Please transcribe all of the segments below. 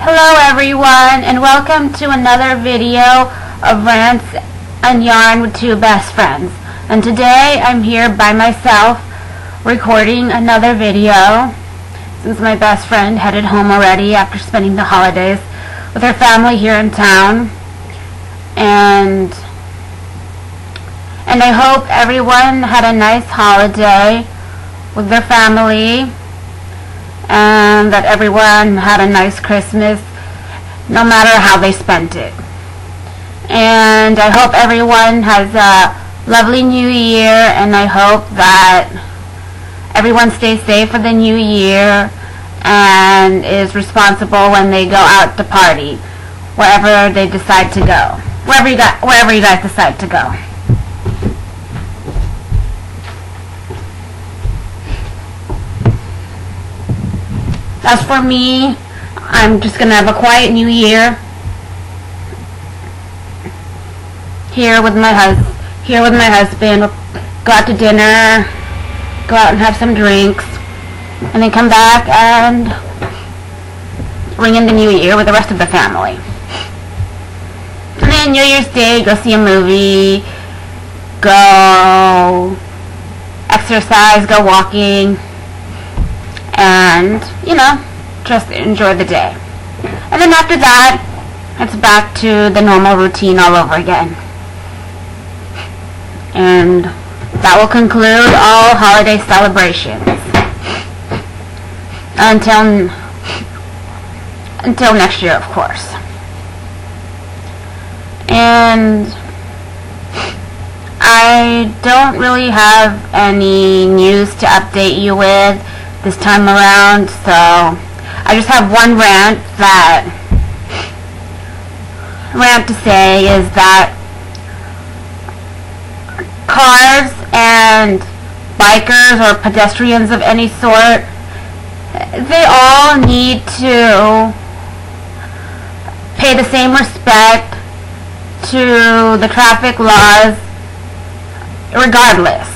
Hello everyone, and welcome to another video of Rants and Yarn with two best friends. And today I'm here by myself recording another video since my best friend headed home already after spending the holidays with her family here in town. And I hope everyone had a nice holiday with their family, and that everyone had a nice Christmas no matter how they spent it. And I hope everyone has a lovely new year, and I hope that everyone stays safe for the new year and is responsible when they go out to party, wherever they decide to go, wherever you guys decide to go. As for me, I'm just gonna have a quiet new year here with my husband. We'll go out to dinner, go out and have some drinks, and then come back and ring in the new year with the rest of the family. And then New Year's Day, go see a movie, go exercise, go walking, and, just enjoy the day. And then after that, it's back to the normal routine all over again. And that will conclude all holiday celebrations. Until next year, of course. And I don't really have any news to update you with this time around, so I just have one rant to say is that cars and bikers or pedestrians of any sort, they all need to pay the same respect to the traffic laws regardless,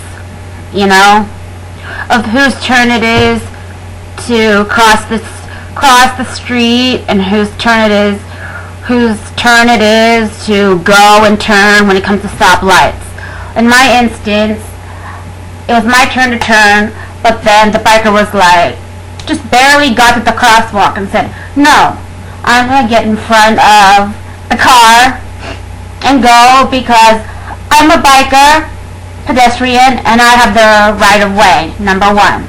of whose turn it is to cross the street and whose turn it is to go and turn when it comes to stoplights. In my instance, it was my turn to turn, but then the biker was just barely got to the crosswalk and said, "No, I'm gonna get in front of the car and go because I'm a biker, pedestrian, and I have the right of way, number one."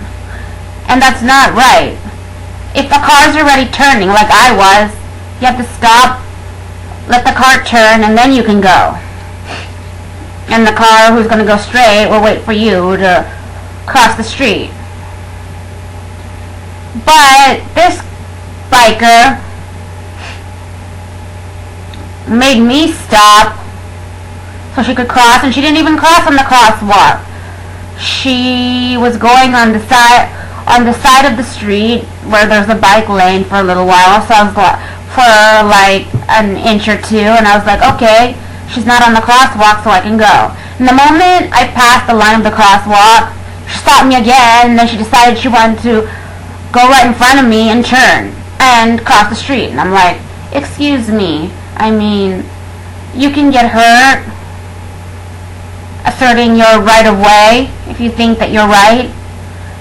And that's not right. If the car's already turning like I was, you have to stop, let the car turn, and then you can go. And the car who's going to go straight will wait for you to cross the street. But this biker made me stop so she could cross, and she didn't even cross on the crosswalk. She was going on the side of the street where there's a bike lane for a little while, so I was for an inch or two, and I was like, okay, she's not on the crosswalk, so I can go. And the moment I passed the line of the crosswalk, she stopped me again, and then she decided she wanted to go right in front of me and turn and cross the street. And I'm like, excuse me, you can get hurt asserting your right of way if you think that you're right.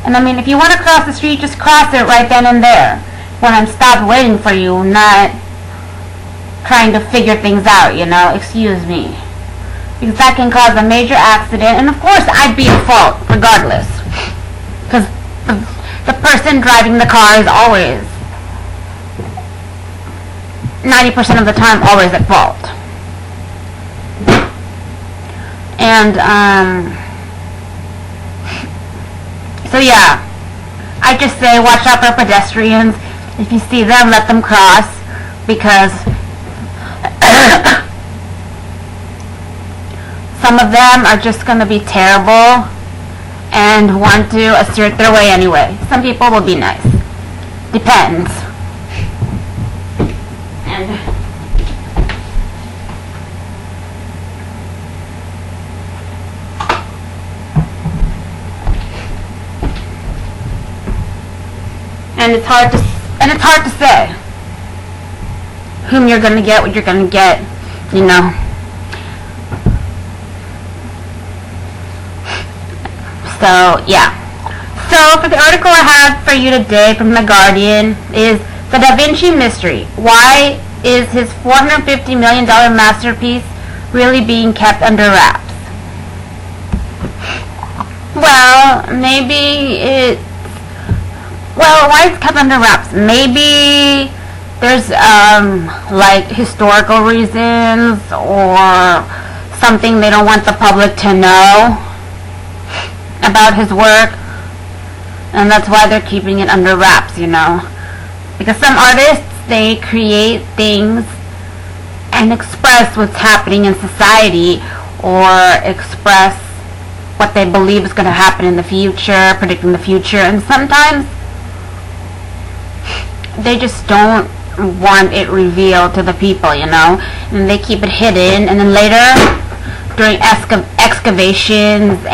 And if you want to cross the street, just cross it right then and there, when I'm stopped waiting for you, not trying to figure things out, excuse me. Because that can cause a major accident, and of course I'd be at fault regardless. Because the person driving the car is always, 90% of the time, always at fault. And, so yeah, I just say watch out for pedestrians. If you see them, let them cross, because some of them are just going to be terrible and want to assert their way anyway. Some people will be nice. Depends. And it's hard to say. whom you're gonna get, what you're gonna get, you know. So, yeah. So, for the article I have for you today from The Guardian is The Da Vinci Mystery. Why is his $450 million masterpiece really being kept under wraps? Well, maybe it's... Well, why it's kept under wraps? Maybe there's, like, historical reasons or something they don't want the public to know about his work, and that's why they're keeping it under wraps, you know. Because some artists, they create things and express what's happening in society, or express what they believe is going to happen in the future, predicting the future, and sometimes they just don't want it revealed to the people, you know, and they keep it hidden, and then later, during excavations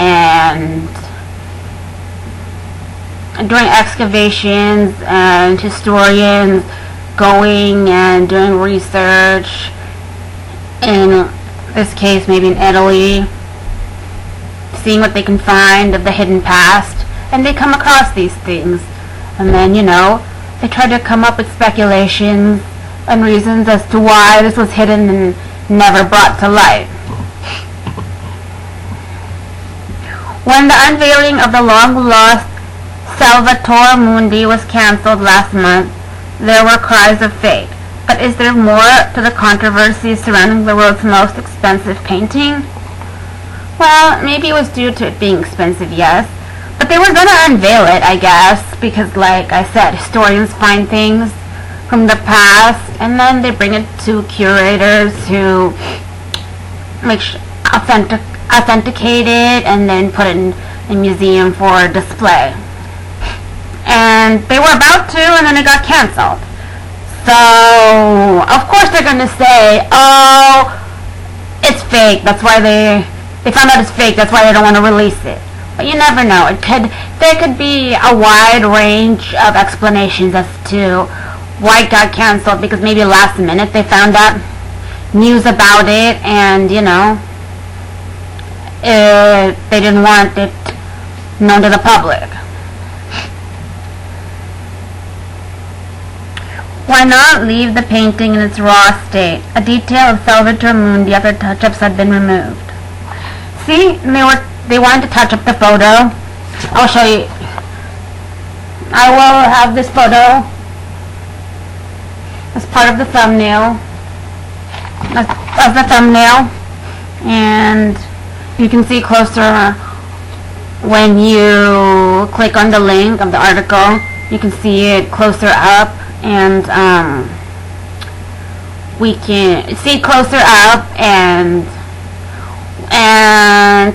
and historians going and doing research, in this case maybe in Italy, seeing what they can find of the hidden past, and they come across these things, and then, you know, they try to come up with speculations and reasons as to why this was hidden and never brought to light. When the unveiling of the long-lost Salvator Mundi was cancelled last month, there were cries of fake. But is there more to the controversy surrounding the world's most expensive painting? Well, maybe it was due to it being expensive, yes. But they were going to unveil it, I guess, because, like I said, historians find things from the past, and then they bring it to curators who make authenticate it, and then put it in a museum for display. And they were about to, and then it got canceled. So, of course they're going to say, oh, it's fake, that's why they found out it's fake, that's why they don't want to release it. But you never know. There could be a wide range of explanations as to why it got canceled, because maybe last minute they found out news about it, and, you know, they didn't want it known to the public. Why not leave the painting in its raw state? A detail of Salvator Mundi after touch-ups had been removed. See, they wanted to touch up the photo. I'll show you. I will have this photo as part of the thumbnail. As the thumbnail. And you can see closer when you click on the link of the article. You can see it closer up, and we can see it closer up and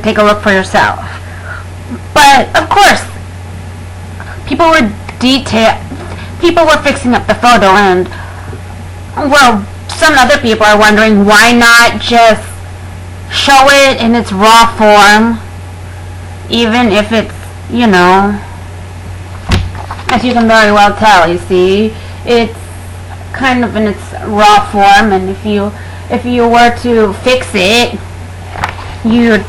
take a look for yourself. But of course, people were fixing up the photo, and well, some other people are wondering why not just show it in its raw form, even if it's, you know, as you can very well tell, you see, it's kind of in its raw form, and if you were to fix it, you'd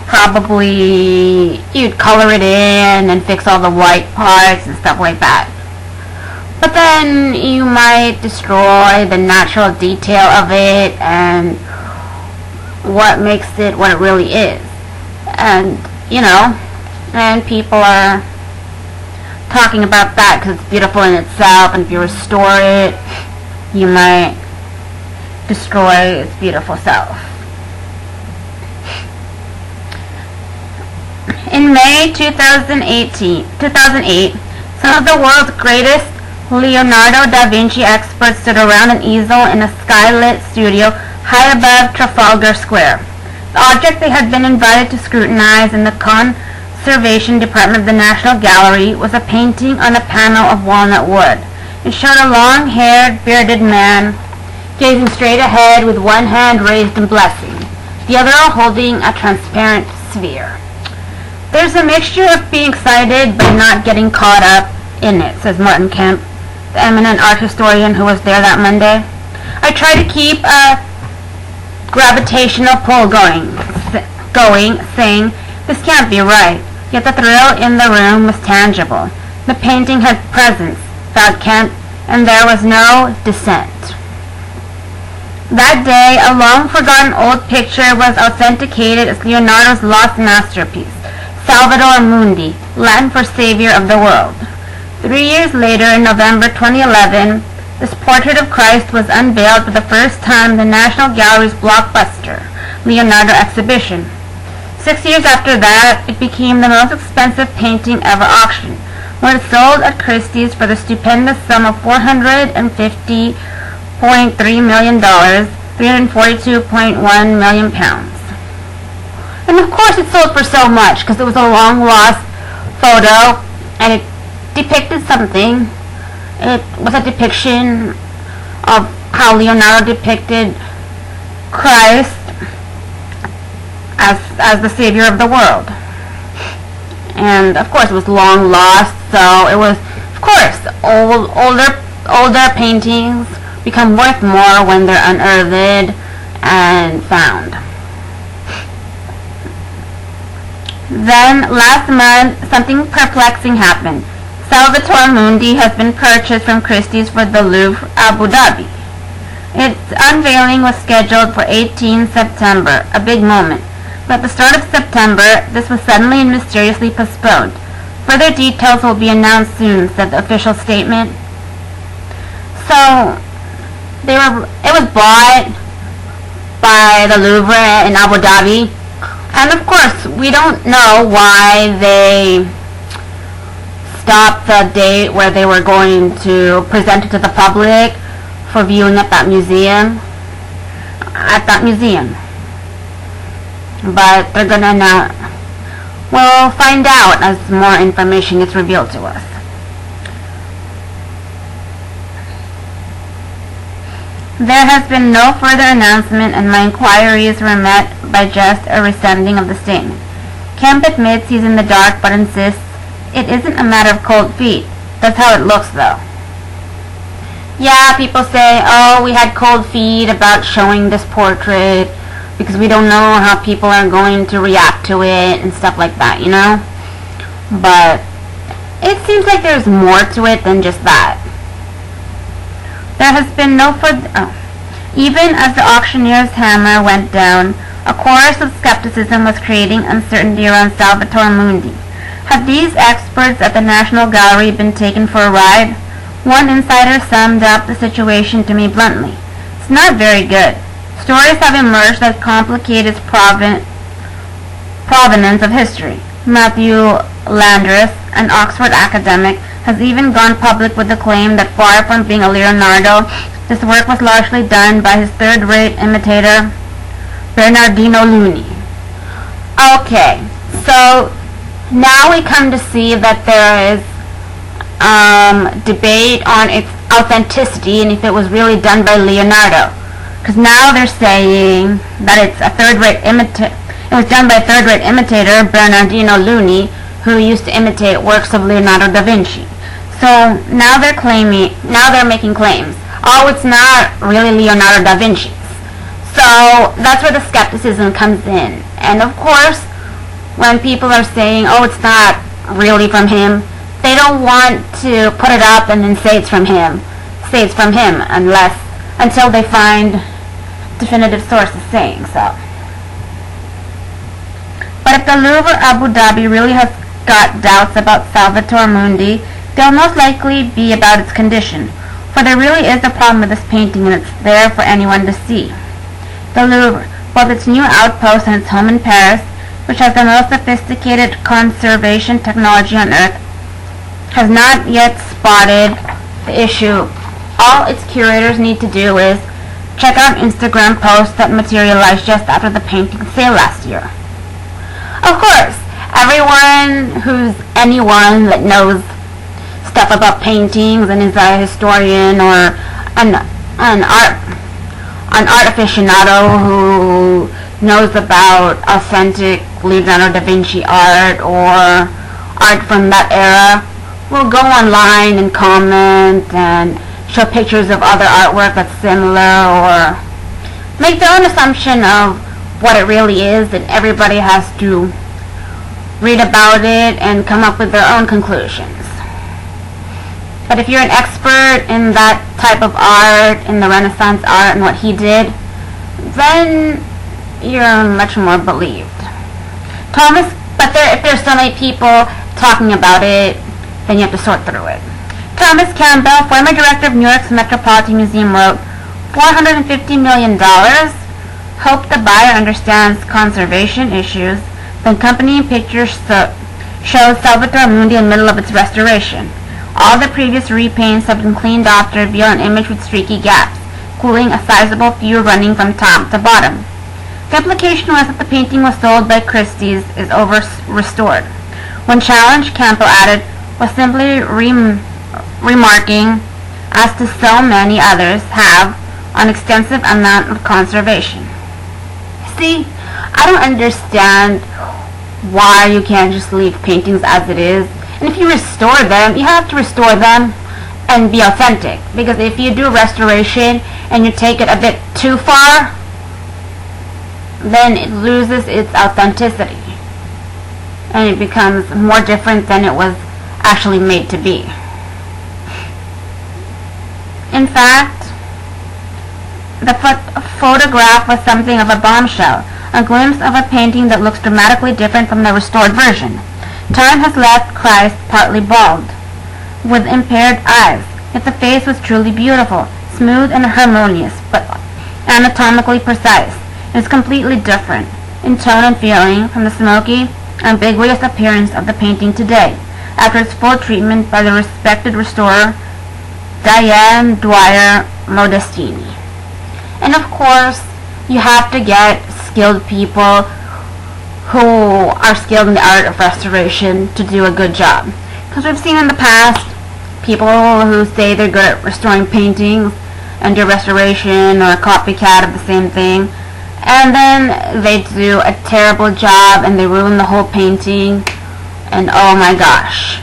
color it in and fix all the white parts and stuff like that. But then you might destroy the natural detail of it and what makes it what it really is. And, you know, and people are talking about that because it's beautiful in itself, and if you restore it, you might destroy its beautiful self. In May 2008, some of the world's greatest Leonardo da Vinci experts stood around an easel in a skylit studio high above Trafalgar Square. The object they had been invited to scrutinize in the Conservation Department of the National Gallery was a painting on a panel of walnut wood. It showed a long-haired, bearded man gazing straight ahead with one hand raised in blessing, the other holding a transparent sphere. There's a mixture of being excited but not getting caught up in it, says Martin Kemp, the eminent art historian who was there that Monday. I try to keep a gravitational pull going, saying, this can't be right. Yet the thrill in the room was tangible. The painting had presence, thought Kent, and there was no dissent. That day, a long-forgotten old picture was authenticated as Leonardo's lost masterpiece, Salvator Mundi, Latin for Savior of the World. 3 years later, in November 2011, this portrait of Christ was unveiled for the first time in the National Gallery's blockbuster, Leonardo exhibition. 6 years after that, it became the most expensive painting ever auctioned, when it sold at Christie's for the stupendous sum of $450.3 million, £342.1 million. And of course it sold for so much, because it was a long-lost photo, and it depicted something. It was a depiction of how Leonardo depicted Christ as the Savior of the world. And of course it was long lost, so it was, of course, older paintings become worth more when they're unearthed and found. Then last month, something perplexing happened. Salvator Mundi has been purchased from Christie's for the Louvre, Abu Dhabi. Its unveiling was scheduled for 18 September, a big moment. But at the start of September, this was suddenly and mysteriously postponed. Further details will be announced soon, said the official statement. So, it was bought by the Louvre in Abu Dhabi. And of course, we don't know why they stopped the date where they were going to present it to the public for viewing at that museum. But they're gonna announce. We'll find out as more information is revealed to us. There has been no further announcement, and my inquiries were met by just a resending of the statement. Kemp admits he's in the dark, but insists it isn't a matter of cold feet. That's how it looks, though. Yeah, people say, oh, we had cold feet about showing this portrait because we don't know how people are going to react to it and stuff like that, you know? But it seems like there's more to it than just that. There has been no further... Even as the auctioneer's hammer went down, a chorus of skepticism was creating uncertainty around Salvator Mundi. Have these experts at the National Gallery been taken for a ride? One insider summed up the situation to me bluntly. It's not very good. Stories have emerged that complicate its provenance of history. Matthew Landris, an Oxford academic, has even gone public with the claim that far from being a Leonardo, this work was largely done by his third-rate imitator, Bernardino Luni. Okay, so now we come to see that there is debate on its authenticity and if it was really done by Leonardo. Because now they're saying that it's a third-rate imitator. It was done by third-rate imitator Bernardino Luni, who used to imitate works of Leonardo da Vinci. So now they're making claims. Oh, it's not really Leonardo da Vinci's. So that's where the skepticism comes in. And of course, when people are saying, oh, it's not really from him, they don't want to put it up and then say it's from him. Until they find definitive sources saying so. But if the Louvre Abu Dhabi really has got doubts about Salvator Mundi, they'll most likely be about its condition. For there really is a problem with this painting, and it's there for anyone to see. The Louvre, both its new outpost and its home in Paris, which has the most sophisticated conservation technology on Earth, has not yet spotted the issue. All its curators need to do is check out Instagram posts that materialized just after the painting sale last year. Of course, anyone that knows stuff about paintings and is a historian or an art aficionado who knows about authentic Leonardo da Vinci art or art from that era will go online and comment and show pictures of other artwork that's similar, or make their own assumption of what it really is, and everybody has to read about it and come up with their own conclusions. But if you're an expert in that type of art, in the Renaissance art and what he did, then you're much more believed. If there's so many people talking about it, then you have to sort through it. Thomas Campbell, former director of New York's Metropolitan Museum, wrote, $450 million. Hope the buyer understands conservation issues. The accompanying picture shows Salvator Mundi in the middle of its restoration. All the previous repaints have been cleaned off to reveal an image with streaky gaps, including a sizable few running from top to bottom. The implication was that the painting was sold by Christie's is over-restored. When challenged, Campbell added, was simply remarking, as to so many others have, on extensive amount of conservation. See, I don't understand why you can't just leave paintings as it is. And if you restore them, you have to restore them and be authentic. Because if you do restoration and you take it a bit too far, then it loses its authenticity. And it becomes more different than it was actually made to be. In fact, the photograph was something of a bombshell, a glimpse of a painting that looks dramatically different from the restored version. Time has left Christ partly bald, with impaired eyes, yet the face was truly beautiful, smooth and harmonious, but anatomically precise. It is completely different, in tone and feeling, from the smoky, ambiguous appearance of the painting today, after its full treatment by the respected restorer Danielle Modestini. And of course, you have to get skilled people who are skilled in the art of restoration to do a good job. Because we've seen in the past people who say they're good at restoring paintings and do restoration or a copycat of the same thing, and then they do a terrible job and they ruin the whole painting, and oh my gosh,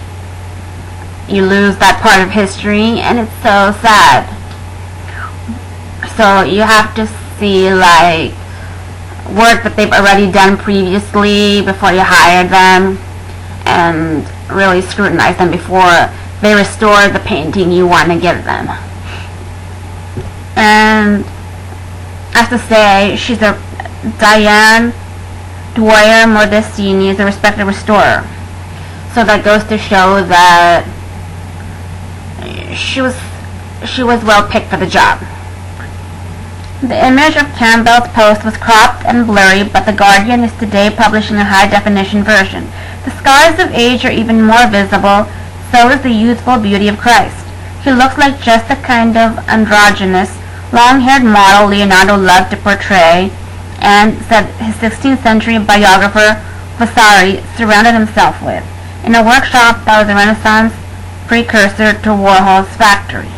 you lose that part of history, and it's so sad. So you have to see like work that they've already done previously before you hire them, and really scrutinize them before they restore the painting you want to give them. And as to say, she's a Danielle Modestini is a respected restorer. So that goes to show that she was well picked for the job. The image of Campbell's post was cropped and blurry, but The Guardian is today publishing a high-definition version. The scars of age are even more visible, so is the youthful beauty of Christ. He looks like just the kind of androgynous, long-haired model Leonardo loved to portray, and, said his 16th century biographer Vasari, surrounded himself with, in a workshop that was a Renaissance precursor to Warhol's factory.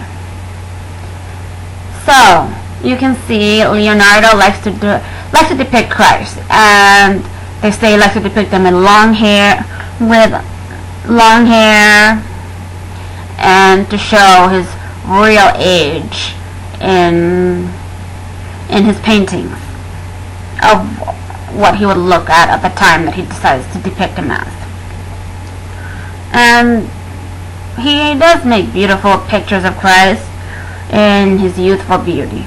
So, you can see Leonardo likes to depict Christ, and they say he likes to depict him in long hair, and to show his real age in his paintings of what he would look at the time that he decides to depict him as. And he does make beautiful pictures of Christ in his youthful beauty.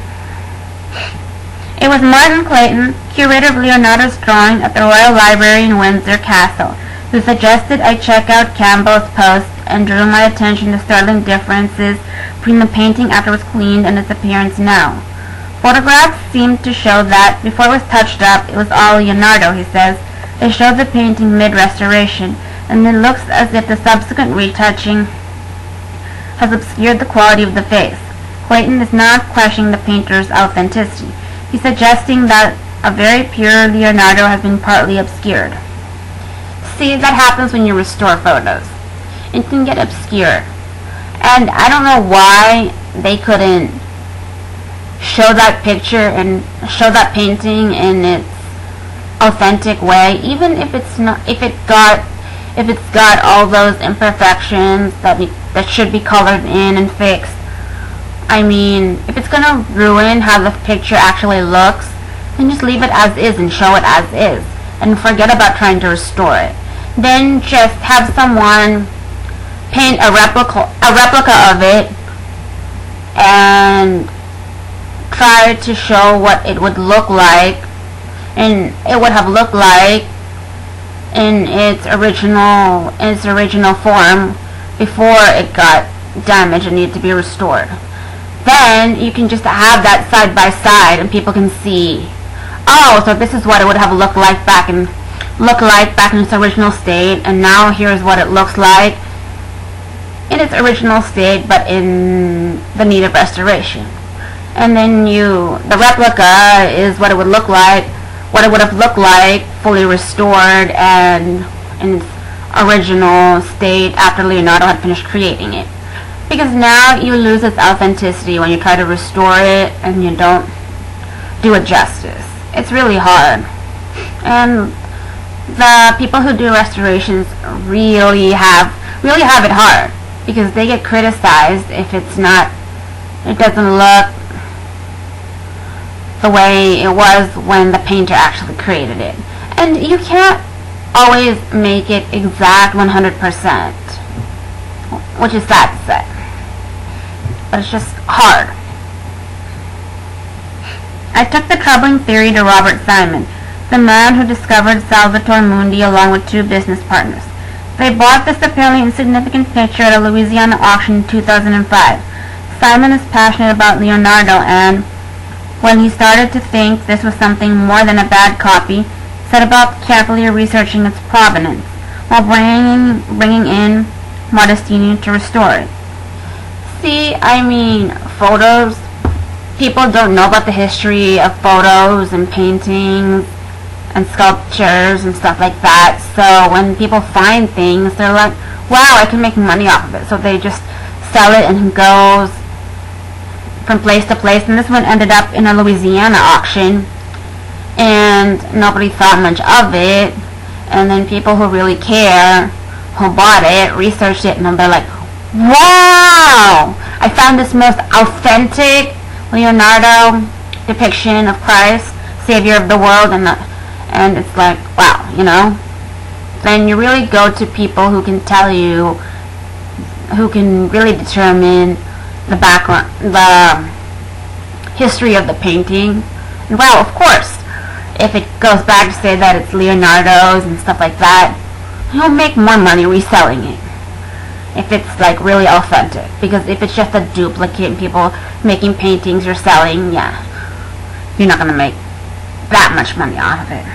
It was Martin Clayton, curator of Leonardo's drawing at the Royal Library in Windsor Castle, who suggested I check out Campbell's post and drew my attention to startling differences between the painting after it was cleaned and its appearance now. Photographs seemed to show that, before it was touched up, it was all Leonardo, he says. They showed the painting mid-restoration, and it looks as if the subsequent retouching has obscured the quality of the face. Clayton is not questioning the painter's authenticity. He's suggesting that a very pure Leonardo has been partly obscured. See, that happens when you restore photos. It can get obscured. And I don't know why they couldn't show that picture and show that painting in its authentic way, even if it's got all those imperfections that should be colored in and fixed. I mean, if it's gonna ruin how the picture actually looks, then just leave it as is and show it as is, and forget about trying to restore it. Then just have someone paint a replica of it and try to show what it would look like, and it would have looked like in its original form before it got damaged and needed to be restored. Then you can just have that side by side and people can see, oh, so this is what it would have looked like back in its original state, and now here's what it looks like in its original state but in the need of restoration. And then the replica is what it would look like, what it would have looked like fully restored and in its original state after Leonardo had finished creating it. Because now you lose its authenticity when you try to restore it and you don't do it justice. It's really hard. And the people who do restorations really have it hard, because they get criticized if it doesn't look the way it was when the painter actually created it. And you can't always make it exact 100%, which is sad to say, but it's just hard. I took the troubling theory to Robert Simon, the man who discovered Salvator Mundi along with 2 business partners. They bought this apparently insignificant picture at a Louisiana auction in 2005. Simon is passionate about Leonardo, and when he started to think this was something more than a bad copy, set about carefully researching its provenance, while bringing in Modestini to restore it. See, I mean, photos, people don't know about the history of photos and paintings and sculptures and stuff like that, so when people find things, they're like, wow, I can make money off of it, so they just sell it, and it goes from place to place. And this one ended up in a Louisiana auction, and nobody thought much of it, and then people who really care, who bought it, researched it, and they're like, wow, I found this most authentic Leonardo depiction of Christ, Savior of the world, and it's like, wow, you know. Then you really go to people who can tell you, who can really determine the background, the history of the painting. And well, of course, if it goes back to say that it's Leonardo's and stuff like that, you'll make more money reselling it if it's like really authentic. Because if it's just a duplicate and people making paintings you're selling, yeah, you're not going to make that much money off of it.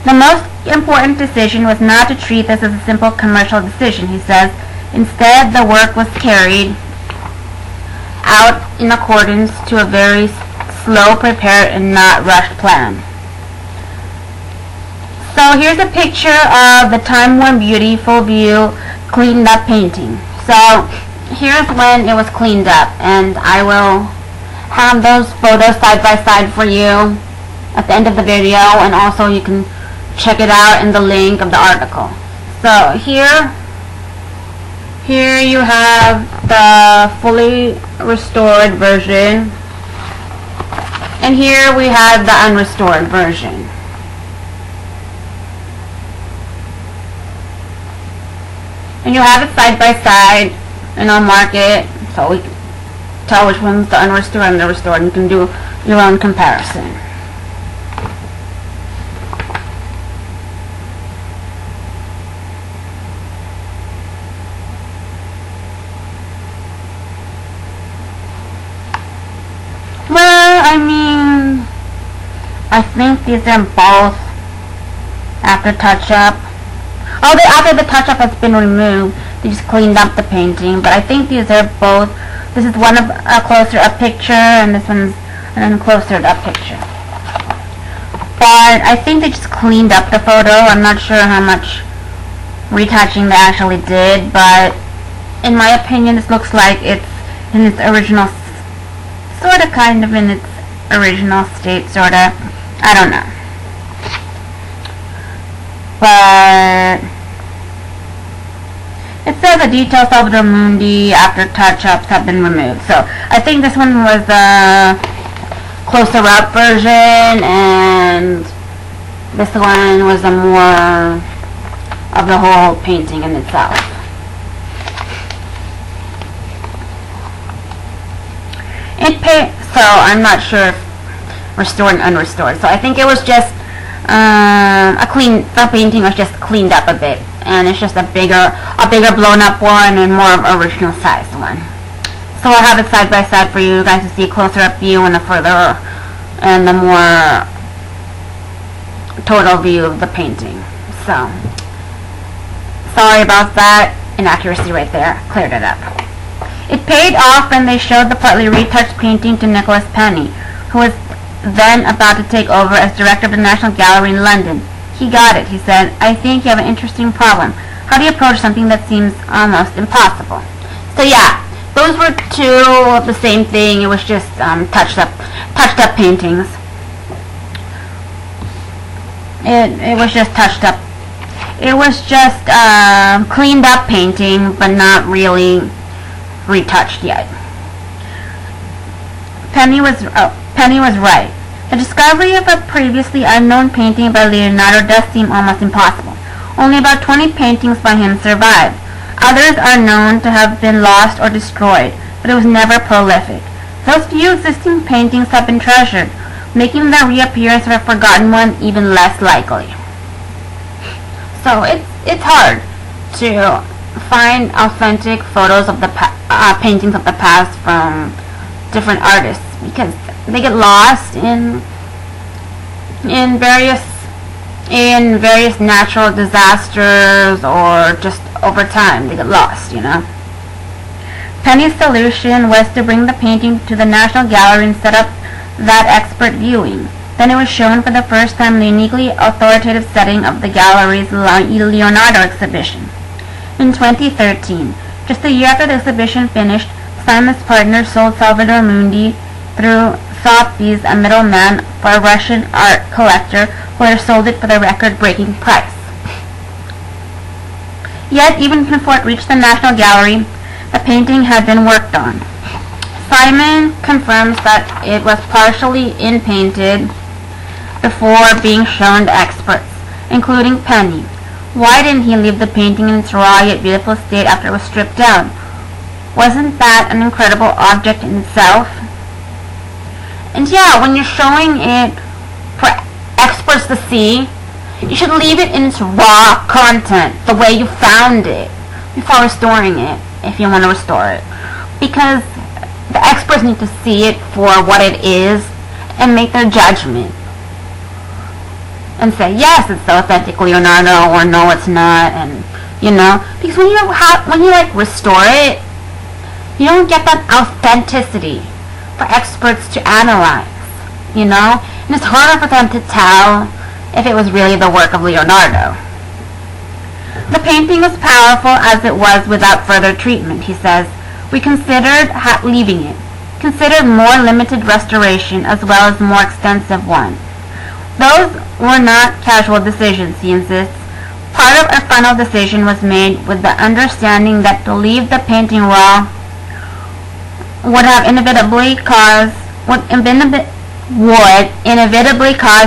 The most important decision was not to treat this as a simple commercial decision, he says. Instead, the work was carried out in accordance to a very slow, prepared, and not rushed plan. So here's a picture of the time-worn beauty, full view, cleaned up painting. So here's when it was cleaned up, and I will have those photos side by side for you at the end of the video, and also you can check it out in the link of the article. So here you have the fully restored version, and here we have the unrestored version. And you have it side by side, and I'll mark it so we can tell which one's the unrestored and the restored, and you can do your own comparison. Well, I mean, I think these are both after touch-up. Oh, after the touch-up has been removed, they just cleaned up the painting. But I think these are both. This is one of a closer-up picture, and this one's a closer-up picture. But I think they just cleaned up the photo. I'm not sure how much retouching they actually did, but in my opinion, this looks like it's in its original, sort of, kind of in its original state, sort of. I don't know. But it's says the details of the Mundi after touch-ups have been removed. So I think this one was a closer up version, and this one was a more of the whole painting in itself. So I'm not sure if restored and unrestored. So I think it was just the painting was just cleaned up a bit, and it's just a bigger blown up one and more of original size one. So I'll have it side by side for you guys to see a closer up view and the more total view of the painting. So sorry about that inaccuracy right there. Cleared it up. It paid off when they showed the partly retouched painting to Nicholas Penny, who was then about to take over as director of the National Gallery in London. He got it, he said. I think you have an interesting problem. How do you approach something that seems almost impossible? So yeah, those were two of the same thing. It was just touched up paintings. It was just touched up. It was just cleaned up painting, but not really retouched yet. Penny was right. The discovery of a previously unknown painting by Leonardo does seem almost impossible. Only about 20 paintings by him survived. Others are known to have been lost or destroyed, but it was never prolific. Those few existing paintings have been treasured, making the reappearance of a forgotten one even less likely. So it's hard to find authentic photos of the paintings of the past from different artists, because they get lost in various natural disasters, or just over time they get lost, you know. Penny's solution was to bring the painting to the National Gallery and set up that expert viewing. Then it was shown for the first time in the uniquely authoritative setting of the gallery's Leonardo exhibition. In 2013, just a year after the exhibition finished, Simon's partner sold Salvador Mundi through Sotheby's, a middleman, for a Russian art collector who had sold it for the record-breaking price. Yet, even before it reached the National Gallery, the painting had been worked on. Simon confirms that it was partially in-painted before being shown to experts, including Penny. Why didn't he leave the painting in its raw yet beautiful state after it was stripped down? Wasn't that an incredible object in itself? And yeah, when you're showing it for experts to see, you should leave it in its raw content, the way you found it, before restoring it, if you want to restore it. Because the experts need to see it for what it is and make their judgment. And say, yes, it's the authentic Leonardo, or no, it's not, and, you know. Because when you like restore it, you don't get that authenticity for experts to analyze, you know? And it's harder for them to tell if it was really the work of Leonardo. The painting was powerful as it was without further treatment, he says. We considered leaving it, considered more limited restoration as well as more extensive one. Those were not casual decisions, he insists. Part of our final decision was made with the understanding that to leave the painting raw would inevitably cause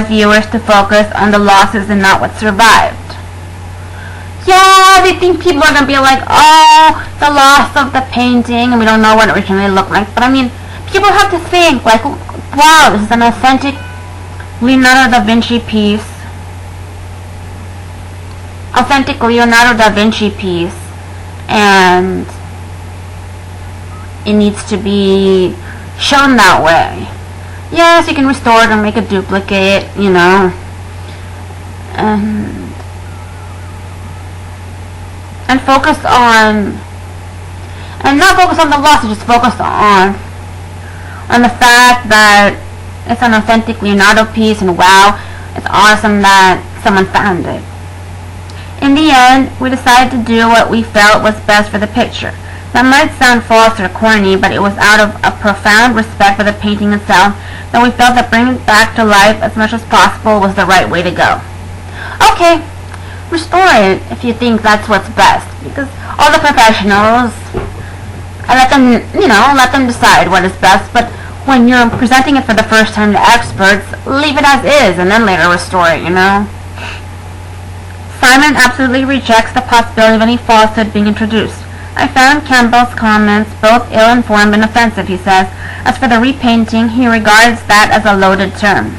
viewers to focus on the losses and not what survived. Yeah, they think people are going to be like, oh, the loss of the painting, and we don't know what it originally looked like. But I mean, people have to think, like, wow, this is an authentic Leonardo da Vinci piece. Authentic Leonardo da Vinci piece. And it needs to be shown that way. Yes, you can restore it and make a duplicate, you know. And focus on, and not focus on the loss, just focus on the fact that it's an authentic Leonardo piece, and wow, it's awesome that someone found it. In the end, we decided to do what we felt was best for the picture. That might sound false or corny, but it was out of a profound respect for the painting itself that we felt that bringing it back to life as much as possible was the right way to go. Okay, restore it if you think that's what's best. Because all the professionals, I let them, let them decide what is best. But when you're presenting it for the first time to experts, leave it as is and then later restore it, Simon absolutely rejects the possibility of any falsehood being introduced. I found Campbell's comments both ill-informed and offensive, he says. As for the repainting, he regards that as a loaded term.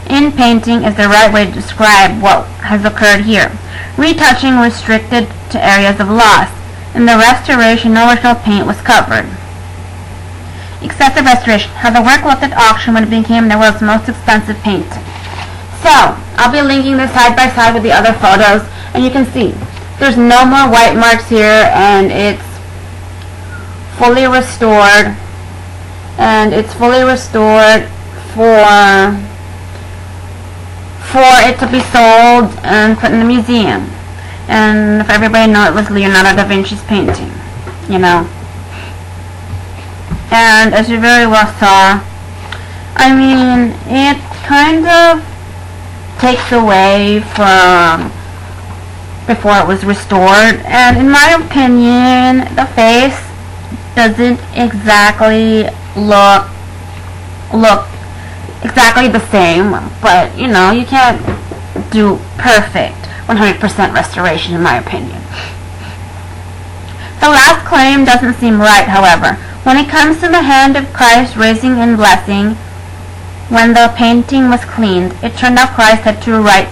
In-painting is the right way to describe what has occurred here. Retouching restricted to areas of loss. In the restoration, no original paint was covered. Excessive restoration. How the work looked at auction when it became the world's most expensive painting. So, I'll be linking this side by side with the other photos, and you can see there's no more white marks here, and it's fully restored, for it to be sold and put in the museum. And if everybody knows, it was Leonardo da Vinci's painting, And as you very well saw, it kind of takes away from before it was restored, and in my opinion, the face doesn't exactly look exactly the same, but you can't do perfect 100% restoration in my opinion. The last claim doesn't seem right, however. When it comes to the hand of Christ raising and blessing, when the painting was cleaned, it turned out Christ had two right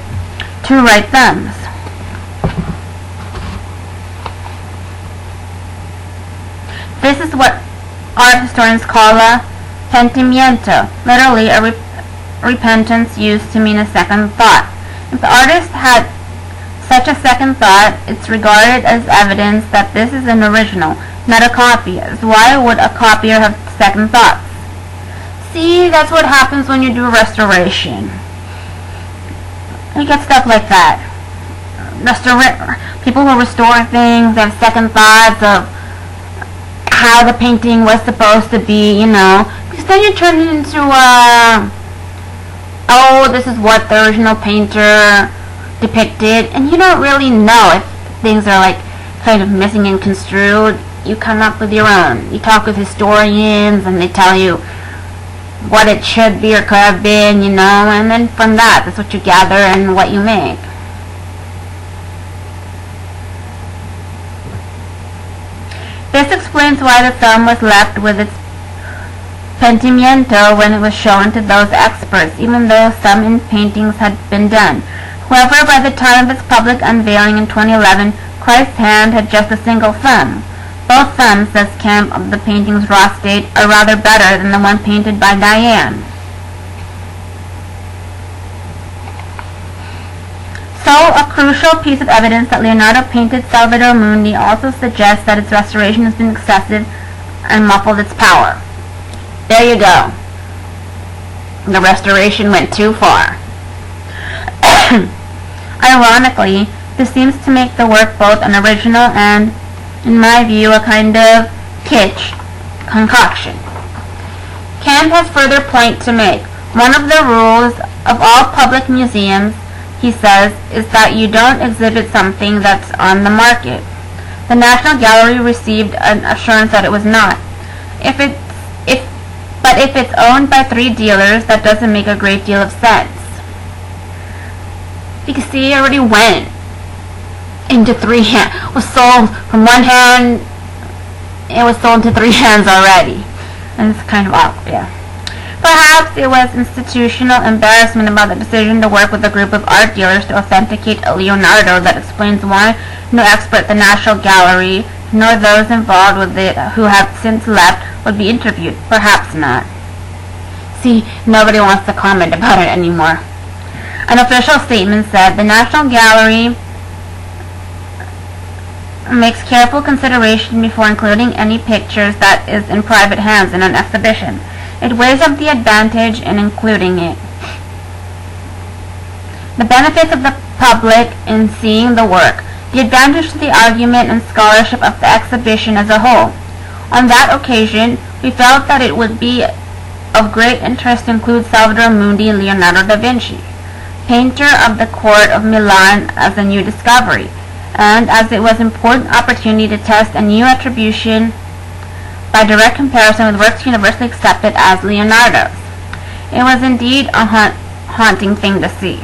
thumbs. This is what art historians call a pentimiento, literally a repentance used to mean a second thought. If the artist had such a second thought, it's regarded as evidence that this is an original, not a copy, as why would a copier have second thoughts? See, that's what happens when you do restoration. You get stuff like that. People who restore things have second thoughts of how the painting was supposed to be, because then you turn it into this is what the original painter depicted, and you don't really know if things are kind of missing and construed. You come up with your own. You talk with historians and they tell you what it should be or could have been, and then from that's what you gather and what you make. This explains why the thumb was left with its pentimiento when it was shown to those experts, even though some in paintings had been done. However, by the time of its public unveiling in 2011, Christ's hand had just a single thumb. Both thumbs, says Kemp, of the painting's raw state are rather better than the one painted by Diane. So, a crucial piece of evidence that Leonardo painted Salvator Mundi also suggests that its restoration has been excessive and muffled its power. There you go. The restoration went too far. Ironically, this seems to make the work both an original and, in my view, a kind of kitsch concoction. Kant has further point to make. One of the rules of all public museums, he says, is that you don't exhibit something that's on the market. The National Gallery received an assurance that it was not. But if it's owned by 3 dealers, that doesn't make a great deal of sense. You can see it already went into 3 hands. Was sold from 1 hand. It was sold to 3 hands already. And it's kind of awkward, yeah. Perhaps it was institutional embarrassment about the decision to work with a group of art dealers to authenticate a Leonardo that explains why no expert at the National Gallery, nor those involved with it who have since left, would be interviewed. Perhaps not. See, nobody wants to comment about it anymore. An official statement said, the National Gallery makes careful consideration before including any pictures that is in private hands in an exhibition. It weighs up the advantage in including it. The benefits of the public in seeing the work. The advantage to the argument and scholarship of the exhibition as a whole. On that occasion, we felt that it would be of great interest to include Salvator Mundi and Leonardo da Vinci. painter of the court of Milan as a new discovery, and as it was an important opportunity to test a new attribution by direct comparison with works universally accepted as Leonardo's. It was indeed a haunting thing to see.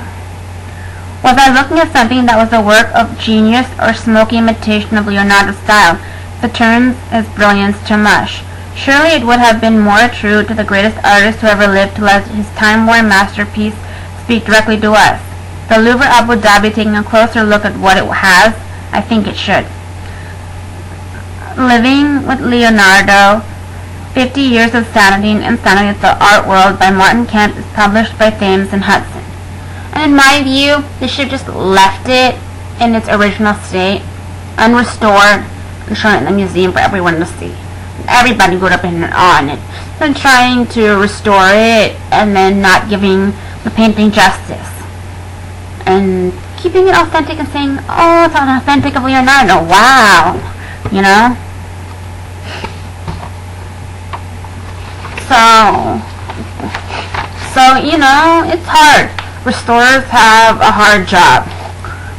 Was I looking at something that was a work of genius or smoky imitation of Leonardo's style? The turns his brilliance to mush. Surely it would have been more true to the greatest artist who ever lived to let his time-worn masterpiece speak directly to us. The Louvre Abu Dhabi taking a closer look at what it has, I think it should. Living with Leonardo, 50 Years of Sanity and Insanity of the Art World by Martin Kemp is published by Thames and Hudson. And in my view, they should have just left it in its original state, unrestored, and shown it in the museum for everyone to see. Everybody would have been on it. Than trying to restore it and then not giving the painting justice. And keeping it authentic and saying, oh, it's an authentic of Leonardo. Wow. You know? So, you know, it's hard. Restorers have a hard job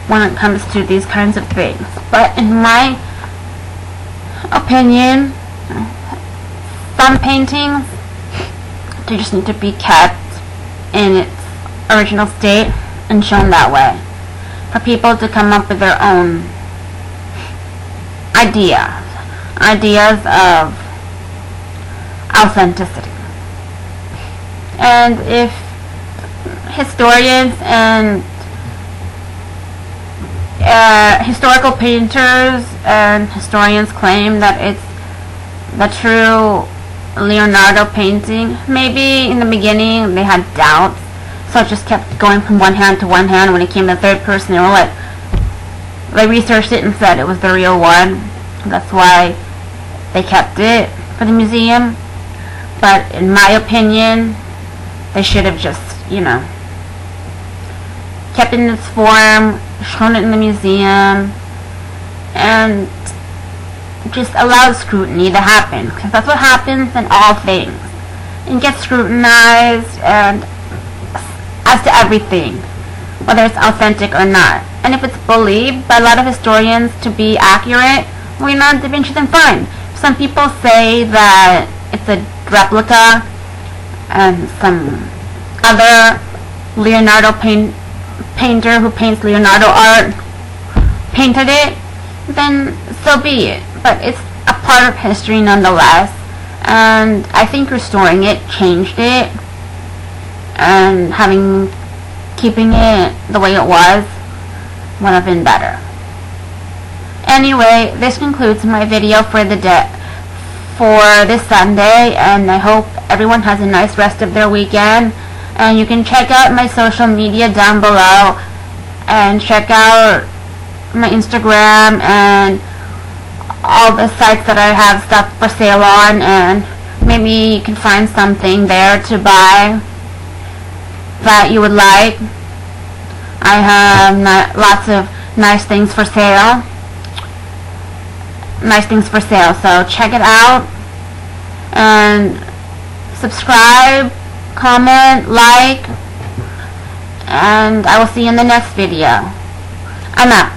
when it comes to these kinds of things. But in my opinion, some paintings, they just need to be kept in its original state and shown that way. For people to come up with their own ideas of authenticity. And if historians and historical painters and historians claim that it's the true Leonardo painting, maybe in the beginning they had doubts, so it just kept going from one hand to one hand. When it came to the third person, they were like, they researched it and said it was the real one. That's why they kept it for the museum. But in my opinion, they should have just, you know, kept it in its form, shown it in the museum, and just allowed scrutiny to happen, because that's what happens in all things. It gets scrutinized, and as to everything, whether it's authentic or not. And if it's believed by a lot of historians to be accurate, Leonardo da Vinci, then fine. Some people say that it's a replica and some other Leonardo painter who paints Leonardo art painted it, then so be it. But it's a part of history nonetheless, and I think restoring it changed it, and keeping it the way it was would have been better. Anyway, this concludes my video for the for this Sunday, and I hope everyone has a nice rest of their weekend. And you can check out my social media down below, and check out my Instagram and all the sites that I have stuff for sale on, and maybe you can find something there to buy that you would like. I have lots of nice things for sale. So check it out, and subscribe, comment, like, and I will see you in the next video. I'm out.